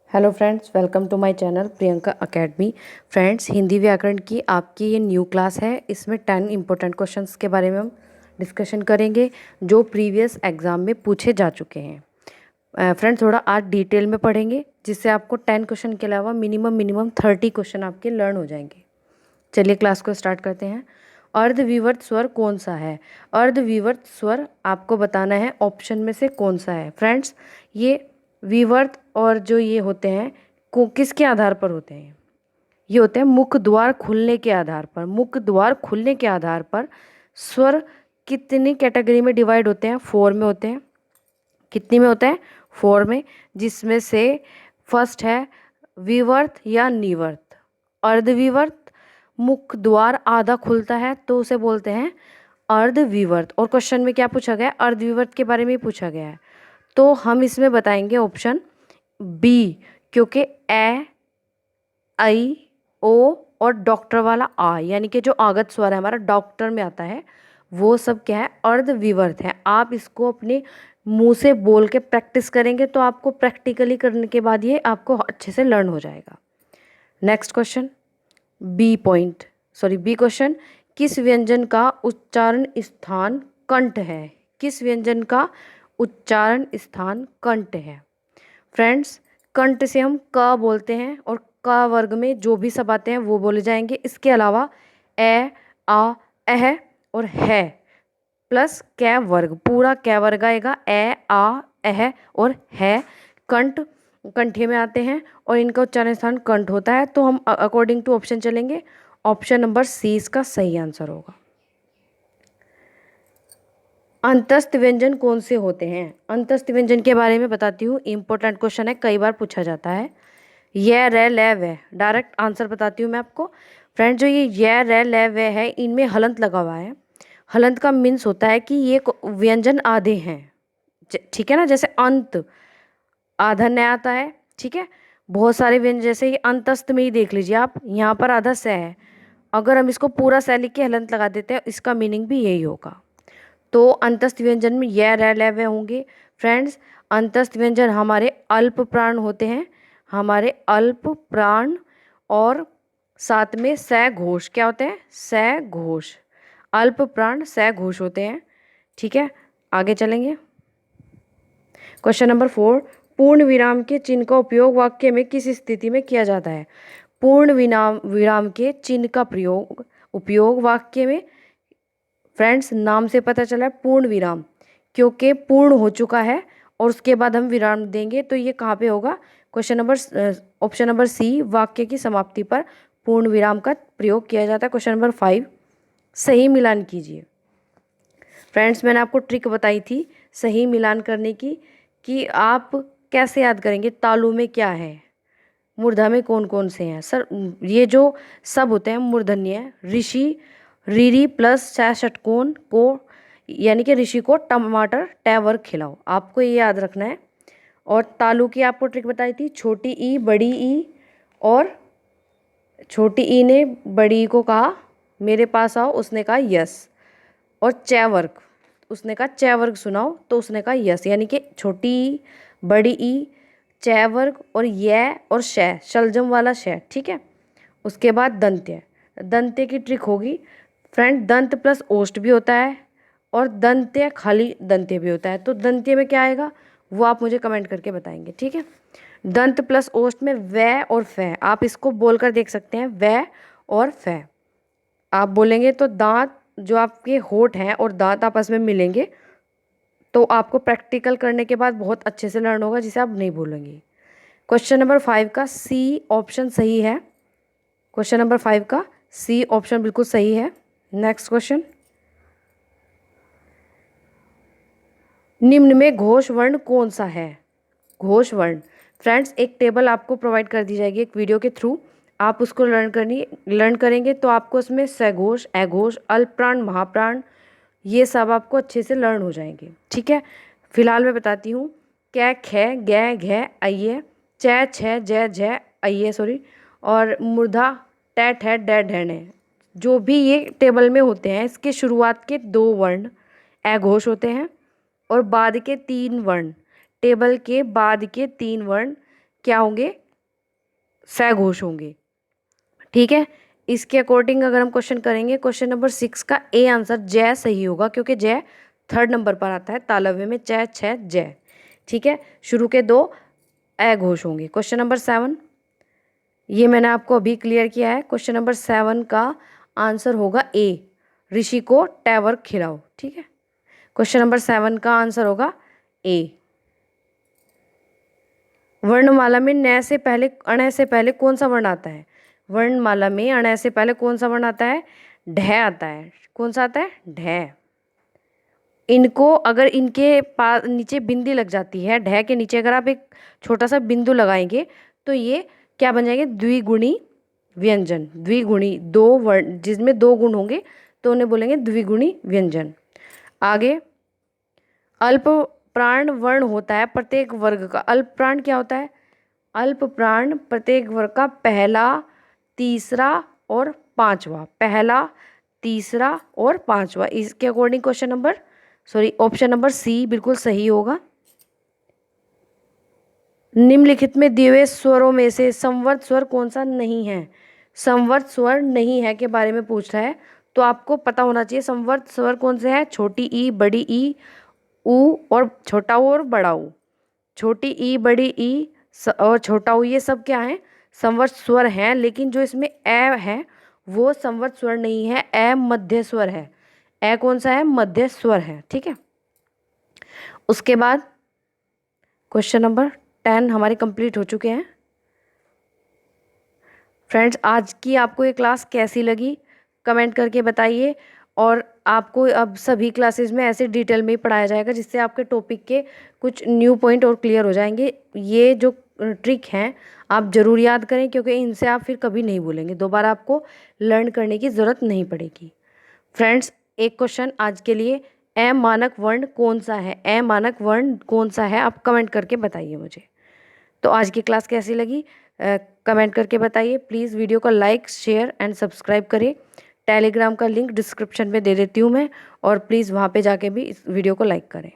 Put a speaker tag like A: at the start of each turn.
A: Hello friends, welcome to my channel Priyanka academy. Friends, Hindi व्याकरण की आपकी ये न्यू क्लास है। इसमें 10 इंपॉर्टेंट क्वेश्चंस के बारे में हम डिस्कशन करेंगे जो प्रीवियस एग्जाम में पूछे जा चुके हैं। फ्रेंड्स, थोड़ा आज डिटेल में पढ़ेंगे जिससे आपको 10 क्वेश्चन के अलावा मिनिमम 30 क्वेश्चन आपके लर्न हो जाएंगे। चलिए क्लास को स्टार्ट करते हैं। अर्धविवर्त स्वर कौन सा है? अर्धविवर्त स्वर आपको बताना है ऑप्शन में से कौन सा है। फ्रेंड्स, ये विवर्त और जो ये होते हैं को किसके आधार पर होते हैं? ये होते हैं मुख द्वार खुलने के आधार पर। मुख द्वार खुलने के आधार पर स्वर कितनी कैटेगरी में डिवाइड होते हैं? 4 में होते हैं। कितनी में होते हैं? 4 में, जिसमें से फर्स्ट है विवर्त या निवर्त। अर्धविवर्त, मुख द्वार आधा खुलता है तो उसे बोलते हैं अर्धविवर्त। और क्वेश्चन में क्या पूछा गया है? अर्धविवर्त के बारे में ही पूछा गया है, तो हम इसमें बताएंगे ऑप्शन बी, क्योंकि ए, आई, ओ और डॉक्टर वाला आ, यानी कि जो आगत स्वर है हमारा डॉक्टर में आता है, वो सब क्या है? अर्धविवर्त है। आप इसको अपने मुंह से बोल के प्रैक्टिस करेंगे तो आपको प्रैक्टिकली करने के बाद ये आपको अच्छे से लर्न हो जाएगा। नेक्स्ट क्वेश्चन, बी क्वेश्चन, किस व्यंजन का उच्चारण स्थान कंठ है? किस व्यंजन का उच्चारण स्थान कंठ है? फ्रेंड्स, कंठ से हम क बोलते हैं और क वर्ग में जो भी सब आते हैं वो बोले जाएंगे। इसके अलावा ए, आ, एह और है प्लस कै वर्ग, पूरा कै वर्ग आएगा। ए, आ, एह और है कंठ कंठे में आते हैं और इनका उच्चारण स्थान कंठ होता है। तो हम अकॉर्डिंग टू ऑप्शन चलेंगे। ऑप्शन नंबर सी इसका सही आंसर होगा। अंतस्थ व्यंजन कौन से होते हैं? अंतस्थ व्यंजन के बारे में बताती हूँ, इंपॉर्टेंट क्वेश्चन है, कई बार पूछा जाता है। य, र, ल, व, डायरेक्ट आंसर बताती हूँ मैं आपको। फ्रेंड, जो ये य, र, ल, व है, इनमें हलंत लगा हुआ है। हलंत का मीन्स होता है कि ये व्यंजन आधे हैं, ठीक है ना। जैसे अंत आधा न आता है, ठीक है। बहुत सारे व्यंजन जैसे ये अंतस्थ में ही देख लीजिए आप, यहाँ पर आधा स है। अगर हम इसको पूरा स लिख के हलंत लगा देते हैं, इसका मीनिंग भी यही होगा। तो अंतस्थ व्यंजन में य, र, ल, व होंगे। फ्रेंड्स, अंतस्थ व्यंजन हमारे अल्प प्राण होते हैं, हमारे अल्प प्राण, और साथ में स घोष क्या होते हैं? स घोष, अल्प प्राण स घोष होते हैं, ठीक है। आगे चलेंगे। क्वेश्चन नंबर 4, पूर्ण विराम के चिन्ह का उपयोग वाक्य में किस स्थिति में किया जाता है? पूर्ण विराम के चिन्ह का उपयोग वाक्य में, फ्रेंड्स, नाम से पता चला है पूर्ण विराम, क्योंकि पूर्ण हो चुका है और उसके बाद हम विराम देंगे, तो ये कहाँ पे होगा? ऑप्शन नंबर सी, वाक्य की समाप्ति पर पूर्ण विराम का प्रयोग किया जाता है। क्वेश्चन नंबर 5, सही मिलान कीजिए। फ्रेंड्स, मैंने आपको ट्रिक बताई थी सही मिलान करने की, कि आप कैसे याद करेंगे तालु में क्या है, मूर्धा में कौन कौन से हैं। सर, ये जो सब होते हैं मूर्धन्य है। ऋषि, रीरी प्लस षटकोण को, यानी कि ऋषि को टमाटर ट वर्ग खिलाओ, आपको ये याद रखना है। और तालु की आपको ट्रिक बताई थी, छोटी ई बड़ी ई, और छोटी ई ने बड़ी ई को कहा मेरे पास आओ, उसने कहा यस। और च वर्ग, उसने कहा च वर्ग सुनाओ, तो उसने कहा यस, यानी कि छोटी ई, बड़ी ई, च वर्ग और य और श, शलजम वाला श, ठीक है। उसके बाद दंत्य, दंत्य की ट्रिक होगी फ्रेंड, दंत प्लस ओष्ठ भी होता है और दंत्य खाली दंत्य भी होता है। तो दंत्य में क्या आएगा वो आप मुझे कमेंट करके बताएंगे, ठीक है। दंत प्लस ओष्ठ में व और फ, आप इसको बोलकर देख सकते हैं, व और फ आप बोलेंगे तो दांत, जो आपके होठ हैं और दांत आपस में मिलेंगे, तो आपको प्रैक्टिकल करने के बाद बहुत अच्छे से लर्न होगा, जिसे आप नहीं भूलेंगे। क्वेश्चन नंबर 5 का सी ऑप्शन सही है। क्वेश्चन नंबर 5 का सी ऑप्शन बिल्कुल सही है। नेक्स्ट क्वेश्चन, निम्न में घोष वर्ण कौन सा है? घोष वर्ण, फ्रेंड्स, एक टेबल आपको प्रोवाइड कर दी जाएगी एक वीडियो के थ्रू, आप उसको लर्न करेंगे तो आपको उसमें सघोष, अघोष, अल्प प्राण, महाप्राण, ये सब आपको अच्छे से लर्न हो जाएंगे, ठीक है। फिलहाल मैं बताती हूँ, कै, ख, ग, घ, अय, च, छ, ज, झ, अय, सॉरी, और मूर्धा ट, ठ, ड, ढ, जो भी ये टेबल में होते हैं, इसके शुरुआत के 2 वर्ण अघोष होते हैं और बाद के 3 वर्ण, टेबल के बाद के 3 वर्ण क्या होंगे, सघोष होंगे। ठीक है, इसके अकॉर्डिंग अगर हम क्वेश्चन करेंगे, क्वेश्चन नंबर 6 का ए आंसर जय सही होगा, क्योंकि जय 3rd नंबर पर आता है तालव्य में, च छ जय। ठीक है, शुरू के 2 अघोष होंगे। क्वेश्चन नंबर 7, ये मैंने आपको अभी क्लियर किया है। क्वेश्चन नंबर 7 का आंसर होगा ए, ऋषि को टैवर खिलाओ। ठीक है, क्वेश्चन नंबर 7 का आंसर होगा ए। वर्णमाला में न से पहले, अण से पहले कौन सा वर्ण आता है? वर्णमाला में अण से पहले कौन सा वर्ण आता है? ढ आता है। कौन सा आता है? ढ। इनको अगर इनके पास नीचे बिंदी लग जाती है, ढ के नीचे अगर आप एक छोटा सा बिंदु लगाएंगे तो ये क्या बन जाएंगे? द्विगुणी व्यंजन। द्विगुणी, 2 वर्ण जिसमें 2 गुण होंगे तो उन्हें बोलेंगे द्विगुणी व्यंजन। आगे, अल्प प्राण वर्ण होता है प्रत्येक वर्ग का। अल्प प्राण क्या होता है? अल्प प्राण प्रत्येक वर्ग का पहला, तीसरा और पांचवा। पहला, तीसरा और पांचवा। इसके अकॉर्डिंग ऑप्शन नंबर सी बिल्कुल सही होगा। निम्नलिखित में दिए हुए स्वरों में से संवर्त स्वर कौन सा नहीं है? संवर्त स्वर नहीं है के बारे में पूछ रहा है, तो आपको पता होना चाहिए संवर्त स्वर कौन से है। छोटी ई, बड़ी ई, ऊ और छोटा ऊ और बड़ा ऊ। छोटी ई, बड़ी ई और छोटा ऊ, ये सब क्या है? संवर्त स्वर हैं, लेकिन जो इसमें ए है वो संवर्त स्वर नहीं है, ए मध्य स्वर है। ए कौन सा है? मध्य स्वर है। ठीक है, उसके बाद क्वेश्चन नंबर 10 हमारे कंप्लीट हो चुके हैं। फ्रेंड्स, आज की आपको ये क्लास कैसी लगी कमेंट करके बताइए, और आपको अब सभी क्लासेस में ऐसे डिटेल में ही पढ़ाया जाएगा जिससे आपके टॉपिक के कुछ न्यू पॉइंट और क्लियर हो जाएंगे। ये जो ट्रिक हैं आप ज़रूर याद करें, क्योंकि इनसे आप फिर कभी नहीं भूलेंगे, दोबारा आपको लर्न करने की ज़रूरत नहीं पड़ेगी। फ्रेंड्स, एक क्वेश्चन आज के लिए, ए मानक वर्ण कौन सा है? ए मानक वर्ण कौन सा है? आप कमेंट करके बताइए मुझे। तो आज की क्लास कैसी लगी कमेंट करके बताइए। प्लीज़ वीडियो को लाइक, शेयर एंड सब्सक्राइब करें। टेलीग्राम का लिंक डिस्क्रिप्शन में दे देती हूँ मैं, और प्लीज़ वहाँ पे जाके भी इस वीडियो को लाइक करें।